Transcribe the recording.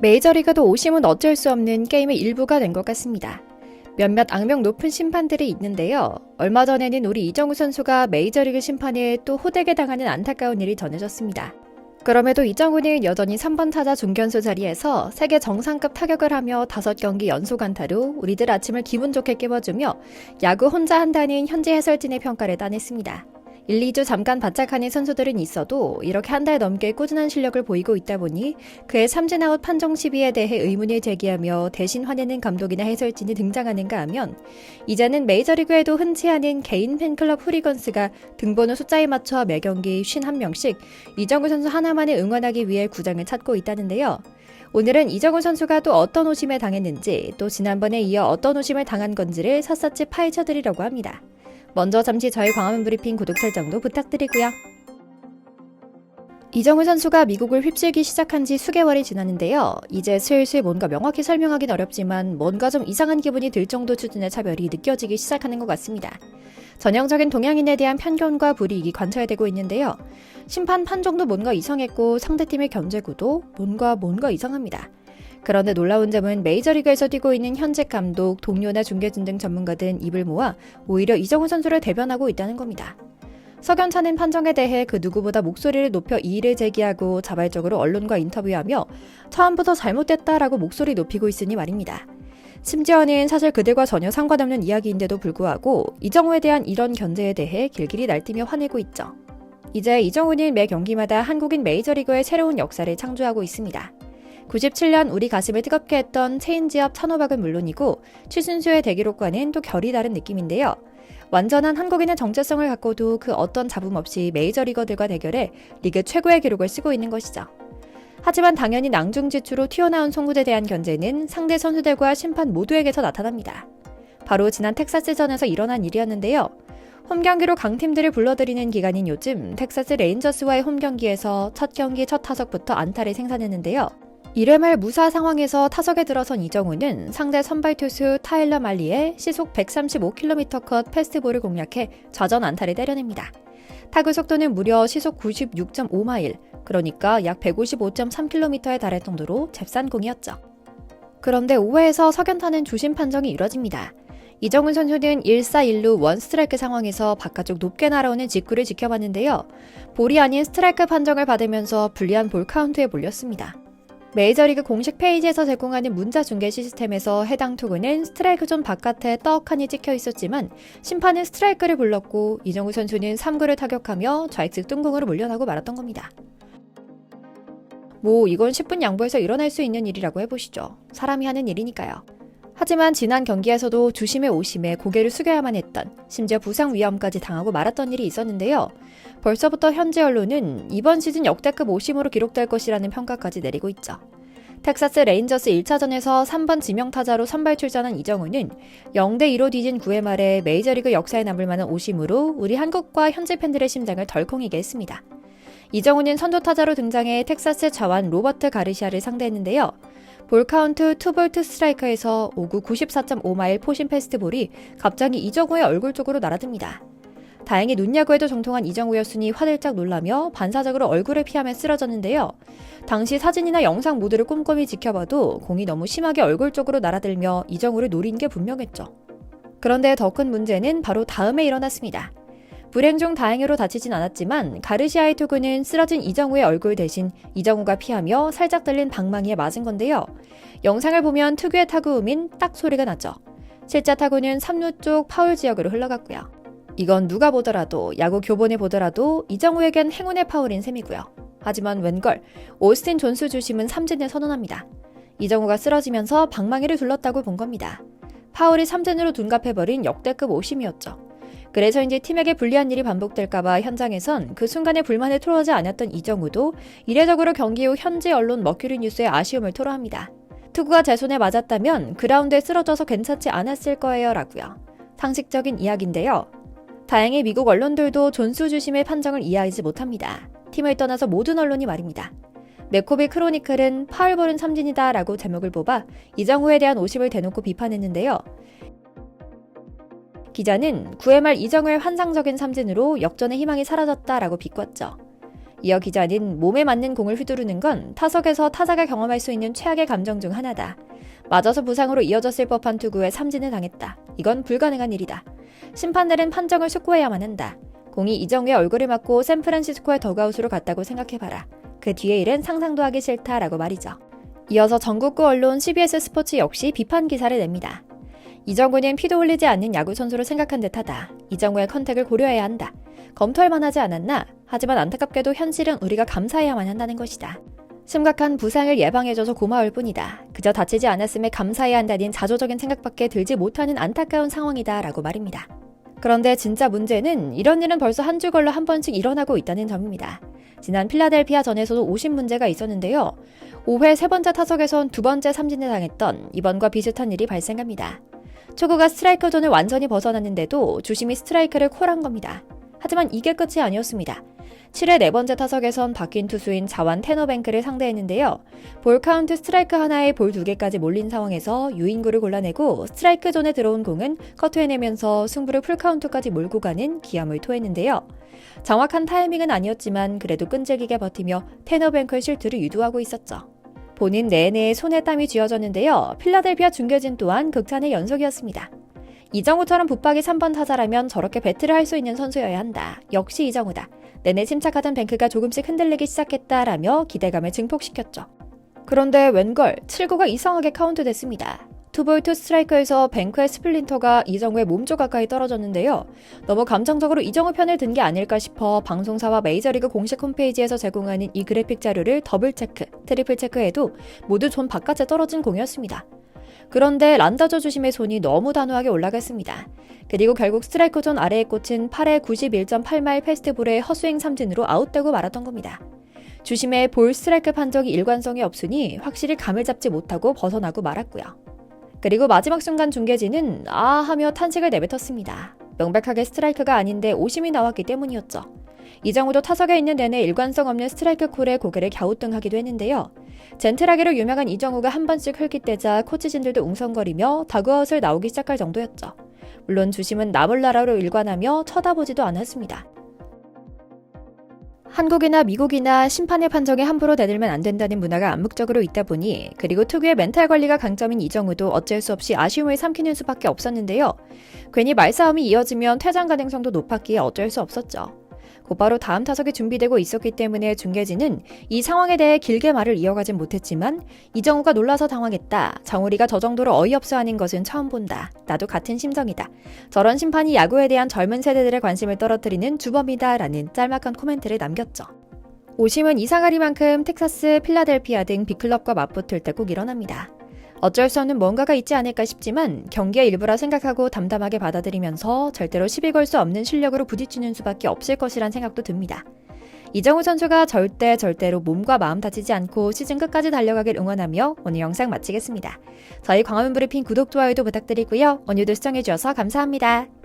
메이저리그도 오심은 어쩔 수 없는 게임의 일부가 된 것 같습니다. 몇몇 악명 높은 심판들이 있는데요. 얼마 전에는 우리 이정우 선수가 메이저리그 심판에 또 호되게 당하는 안타까운 일이 전해졌습니다. 그럼에도 이정우는 여전히 3번 타자 중견수 자리에서 세계 정상급 타격을 하며 5경기 연속 안타로 우리들 아침을 기분 좋게 깨워주며 야구 혼자 한다는 현지 해설진의 평가를 따냈습니다. 1, 2주 잠깐 바짝하는 선수들은 있어도 이렇게 한 달 넘게 꾸준한 실력을 보이고 있다 보니 그의 삼진아웃 판정 시비에 대해 의문을 제기하며 대신 화내는 감독이나 해설진이 등장하는가 하면 이제는 메이저리그에도 흔치 않은 개인 팬클럽 후리건스가 등번호 숫자에 맞춰 매경기 51명씩 이정우 선수 하나만을 응원하기 위해 구장을 찾고 있다는데요. 오늘은 이정우 선수가 또 어떤 오심에 당했는지 또 지난번에 이어 어떤 오심을 당한 건지를 샅샅이 파헤쳐드리려고 합니다. 먼저 잠시 저희 광화문 브리핑 구독 설정도 부탁드리고요. 이정우 선수가 미국을 휩쓸기 시작한 지 수개월이 지났는데요. 이제 슬슬 뭔가 명확히 설명하긴 어렵지만 뭔가 좀 이상한 기분이 들 정도 수준의 차별이 느껴지기 시작하는 것 같습니다. 전형적인 동양인에 대한 편견과 불이익이 관찰되고 있는데요. 심판 판정도 뭔가 이상했고 상대팀의 견제구도 뭔가 이상합니다. 그런데 놀라운 점은 메이저리그에서 뛰고 있는 현직 감독, 동료나 중계진 등 전문가들은 입을 모아 오히려 이정우 선수를 대변하고 있다는 겁니다. 석연찮은 판정에 대해 그 누구보다 목소리를 높여 이의를 제기하고 자발적으로 언론과 인터뷰하며 처음부터 잘못됐다라고 목소리 높이고 있으니 말입니다. 심지어는 사실 그들과 전혀 상관없는 이야기인데도 불구하고 이정우에 대한 이런 견제에 대해 길길이 날뛰며 화내고 있죠. 이제 이정우는 매 경기마다 한국인 메이저리그의 새로운 역사를 창조하고 있습니다. 97년 우리 가슴을 뜨겁게 했던 체인지업 1500은 물론이고 추신수의 대기록과는 또 결이 다른 느낌인데요. 완전한 한국인의 정체성을 갖고도 그 어떤 잡음 없이 메이저리거들과 대결해 리그 최고의 기록을 쓰고 있는 것이죠. 하지만 당연히 낭중지추로 튀어나온 송구에 대한 견제는 상대 선수들과 심판 모두에게서 나타납니다. 바로 지난 텍사스전에서 일어난 일이었는데요. 홈경기로 강팀들을 불러들이는 기간인 요즘 텍사스 레인저스와의 홈경기에서 첫 경기 첫 타석부터 안타를 생산했는데요. 1회 말 무사 상황에서 타석에 들어선 이정우는 상대 선발 투수 타일러 말리의 시속 135km 컷 패스트볼을 공략해 좌전 안타를 때려냅니다. 타구 속도는 무려 시속 96.5마일, 그러니까 약 155.3km에 달할 정도로 잽싼 공이었죠. 그런데 5회에서 석연타는 주심 판정이 이뤄집니다. 이정우 선수는 1사 1루 원 스트라이크 상황에서 바깥쪽 높게 날아오는 직구를 지켜봤는데요. 볼이 아닌 스트라이크 판정을 받으면서 불리한 볼 카운트에 몰렸습니다. 메이저리그 공식 페이지에서 제공하는 문자 중계 시스템에서 해당 투구는 스트라이크 존 바깥에 떡하니 찍혀 있었지만 심판은 스트라이크를 불렀고 이정우 선수는 3구를 타격하며 좌익수 뚱공으로 물려나고 말았던 겁니다. 이건 10분 양보해서 일어날 수 있는 일이라고 해보시죠. 사람이 하는 일이니까요. 하지만 지난 경기에서도 주심의 오심에 고개를 숙여야만 했던, 심지어 부상 위험까지 당하고 말았던 일이 있었는데요. 벌써부터 현지 언론은 이번 시즌 역대급 오심으로 기록될 것이라는 평가까지 내리고 있죠. 텍사스 레인저스 1차전에서 3번 지명타자로 선발 출전한 이정우는 0대2로 뒤진 9회 말에 메이저리그 역사에 남을 만한 오심으로 우리 한국과 현지 팬들의 심장을 덜컹이게 했습니다. 이정우는 선두타자로 등장해 텍사스 자완 로버트 가르시아를 상대했는데요. 볼 카운트 2볼 2스트라이크에서 5구 94.5마일 포신 패스트볼이 갑자기 이정우의 얼굴 쪽으로 날아듭니다. 다행히 눈야구에도 정통한 이정우였으니 화들짝 놀라며 반사적으로 얼굴을 피하며 쓰러졌는데요. 당시 사진이나 영상 모두를 꼼꼼히 지켜봐도 공이 너무 심하게 얼굴 쪽으로 날아들며 이정우를 노린 게 분명했죠. 그런데 더 큰 문제는 바로 다음에 일어났습니다. 불행 중 다행으로 다치진 않았지만 가르시아의 투구는 쓰러진 이정우의 얼굴 대신 이정우가 피하며 살짝 들린 방망이에 맞은 건데요. 영상을 보면 특유의 타구음인 딱 소리가 나죠. 실제 타구는 3루 쪽 파울 지역으로 흘러갔고요. 이건 누가 보더라도, 야구 교본에 보더라도 이정우에겐 행운의 파울인 셈이고요. 하지만 웬걸, 오스틴 존스 주심은 삼진을 선언합니다. 이정우가 쓰러지면서 방망이를 둘렀다고 본 겁니다. 파울이 삼진으로 둔갑해버린 역대급 오심이었죠. 그래서인지 팀에게 불리한 일이 반복될까봐 현장에선 그 순간에 불만을 토로하지 않았던 이정우도 이례적으로 경기 후 현지 언론 머큐리 뉴스에 아쉬움을 토로합니다. 투구가 제 손에 맞았다면 그라운드에 쓰러져서 괜찮지 않았을 거예요 라고요. 상식적인 이야기인데요. 다행히 미국 언론들도 존스 주심의 판정을 이해하지 못합니다. 팀을 떠나서 모든 언론이 말입니다. 맥코비 크로니클은 파울볼은 삼진이다 라고 제목을 뽑아 이정우에 대한 오심을 대놓고 비판했는데요. 기자는 9회 말 이정우의 환상적인 삼진으로 역전의 희망이 사라졌다라고 비꼬았죠. 이어 기자는 몸에 맞는 공을 휘두르는 건 타석에서 타자가 경험할 수 있는 최악의 감정 중 하나다. 맞아서 부상으로 이어졌을 법한 투구에 삼진을 당했다. 이건 불가능한 일이다. 심판들은 판정을 숙고해야만 한다. 공이 이정우의 얼굴을 맞고 샌프란시스코의 더그아웃으로 갔다고 생각해봐라. 그 뒤의 일은 상상도 하기 싫다라고 말이죠. 이어서 전국구 언론 CBS 스포츠 역시 비판 기사를 냅니다. 이정우는 피도 흘리지 않는 야구 선수로 생각한 듯하다. 이정우의 컨택을 고려해야 한다. 검토할 만하지 않았나? 하지만 안타깝게도 현실은 우리가 감사해야만 한다는 것이다. 심각한 부상을 예방해줘서 고마울 뿐이다. 그저 다치지 않았음에 감사해야 한다는 자조적인 생각밖에 들지 못하는 안타까운 상황이다 라고 말입니다. 그런데 진짜 문제는 이런 일은 벌써 한 주 걸러 한 번씩 일어나고 있다는 점입니다. 지난 필라델피아전에서도 오심 문제가 있었는데요. 5회 세 번째 타석에선 두 번째 삼진을 당했던 이번과 비슷한 일이 발생합니다. 초구가 스트라이크 존을 완전히 벗어났는데도 주심이 스트라이크를 콜한 겁니다. 하지만 이게 끝이 아니었습니다. 7회 네 번째 타석에선 바뀐 투수인 자완 테너뱅크를 상대했는데요. 볼 카운트 스트라이크 하나에 볼 2개까지 몰린 상황에서 유인구를 골라내고 스트라이크 존에 들어온 공은 커트해내면서 승부를 풀카운트까지 몰고 가는 기암을 토했는데요. 정확한 타이밍은 아니었지만 그래도 끈질기게 버티며 테너뱅크의 실투를 유도하고 있었죠. 본인 내내 손에 땀이 쥐어졌는데요. 필라델피아 중계진 또한 극찬의 연속이었습니다. 이정우처럼 붙박이 3번 타자라면 저렇게 배틀을 할 수 있는 선수여야 한다. 역시 이정우다. 내내 침착하던 뱅크가 조금씩 흔들리기 시작했다라며 기대감을 증폭시켰죠. 그런데 웬걸 7구가 이상하게 카운트됐습니다. 투볼 투 스트라이크에서 뱅크의 스플린터가 이정우의 몸쪽 가까이 떨어졌는데요. 너무 감정적으로 이정우 편을 든 게 아닐까 싶어 방송사와 메이저리그 공식 홈페이지에서 제공하는 이 그래픽 자료를 더블 체크, 트리플 체크해도 모두 존 바깥에 떨어진 공이었습니다. 그런데 란다조 주심의 손이 너무 단호하게 올라갔습니다. 그리고 결국 스트라이크 존 아래에 꽂힌 8회 91.8마일 패스트볼의 허스윙 삼진으로 아웃되고 말았던 겁니다. 주심의 볼 스트라이크 판정이 일관성이 없으니 확실히 감을 잡지 못하고 벗어나고 말았고요. 그리고 마지막 순간 중계진은 아 하며 탄식을 내뱉었습니다. 명백하게 스트라이크가 아닌데 오심이 나왔기 때문이었죠. 이정우도 타석에 있는 내내 일관성 없는 스트라이크 콜에 고개를 갸우뚱하기도 했는데요. 젠틀하게로 유명한 이정우가 한 번씩 흘깃대자 코치진들도 웅성거리며 다그아웃을 나오기 시작할 정도였죠. 물론 주심은 나몰라라로 일관하며 쳐다보지도 않았습니다. 한국이나 미국이나 심판의 판정에 함부로 대들면 안 된다는 문화가 암묵적으로 있다 보니 그리고 특유의 멘탈 관리가 강점인 이정우도 어쩔 수 없이 아쉬움을 삼키는 수밖에 없었는데요. 괜히 말싸움이 이어지면 퇴장 가능성도 높았기에 어쩔 수 없었죠. 곧바로 다음 타석이 준비되고 있었기 때문에 중계진은 이 상황에 대해 길게 말을 이어가진 못했지만 이정우가 놀라서 당황했다. 정우리가 저 정도로 어이없어하는 것은 처음 본다. 나도 같은 심정이다. 저런 심판이 야구에 대한 젊은 세대들의 관심을 떨어뜨리는 주범이다. 라는 짤막한 코멘트를 남겼죠. 오심은 이상하리만큼 텍사스, 필라델피아 등 빅클럽과 맞붙을 때 꼭 일어납니다. 어쩔 수 없는 뭔가가 있지 않을까 싶지만 경기의 일부라 생각하고 담담하게 받아들이면서 절대로 시비 걸 수 없는 실력으로 부딪히는 수밖에 없을 것이란 생각도 듭니다. 이정우 선수가 절대로 몸과 마음 다치지 않고 시즌 끝까지 달려가길 응원하며 오늘 영상 마치겠습니다. 저희 광화문 브리핑 구독, 좋아요도 부탁드리고요. 오늘도 시청해주셔서 감사합니다.